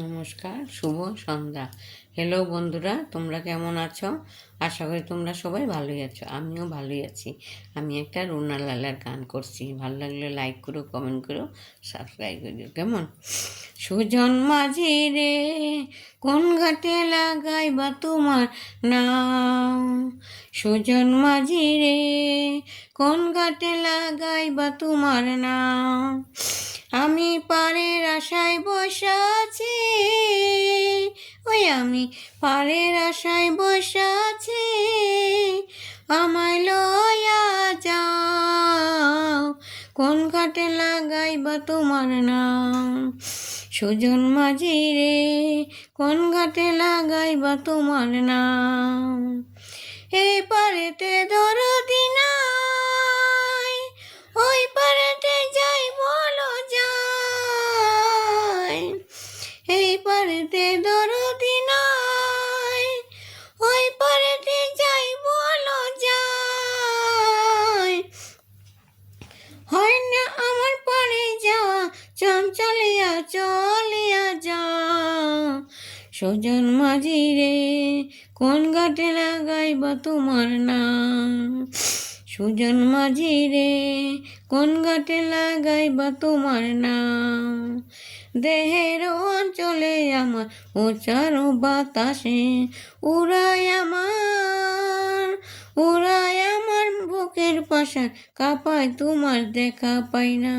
নমস্কার, শুভ সন্ধ্যা। হ্যালো বন্ধুরা, তোমরা কেমন আছো? আশা করি তোমরা সবাই ভালোই আছো। আমিও ভালোই আছি। আমি একটা রুনা লালার গান করছি। ভালো লাগলে লাইক করো, কমেন্ট করো, সাবস্ক্রাইব করো। কেমন? সুজন মাঝি রে, কোন ঘাটে লাগাই বা তোমার নাম? সুজন মাঝি রে, কোন ঘাটে লাগাই বা তোমার নাম? আমি পারের আশায় বসে আছি, ওই আমি পারের আশায় বসে আছি, আমায় লইয়া যাও, কোন ঘাটে লাগাই বা তোমার নাম? সুজন মাঝি রে, কোন ঘাটে লাগাই বা তোমার নাম? এই পারেতে দরদি নাই, ওই পারেতে যাই বলো যাই। এই পারেতে দরদি নাই, ওই পারেতে যাই বলো যাই। হয় না আমার পারে যাওয়া, চঞ্চলিয়া চলিয়া যা। সুজন মাঝি রে, কোন ঘাটে লাগাই বা তোমার নাম? সুজন মাঝি রে, কোন ঘাটে লাগাই বা তোমার নাম? দেহের অঞ্চলে আমার উচার বাতাসে উড়ায় আমার বুকের পাশা কাঁপায়, তোমার দেখা পাই না।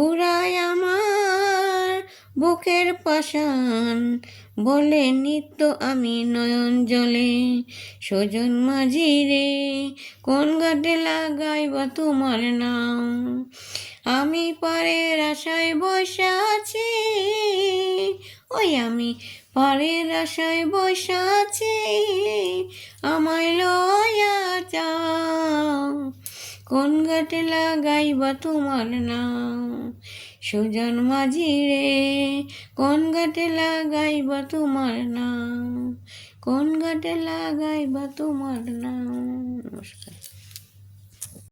উড়ায় আমার বুকের পাশান, বলে নিত্য আমি নয়ন জলে। সুজন মাঝি রে, কোন ঘাটে লাগাই বা তোমার নাম? আমি পারের আশায় বসে আছি, ওই আমি পারের আশায় বসে আছি, আমায় লইয়া যাও, কোন ঘাটে লাগাই বা তোমার নাম? সুজন মাঝি রে, কোন ঘাটে লাগাই বা তোমার নাম? কোন ঘাটে লাগাই বা তোমার নাম? নমস্কার।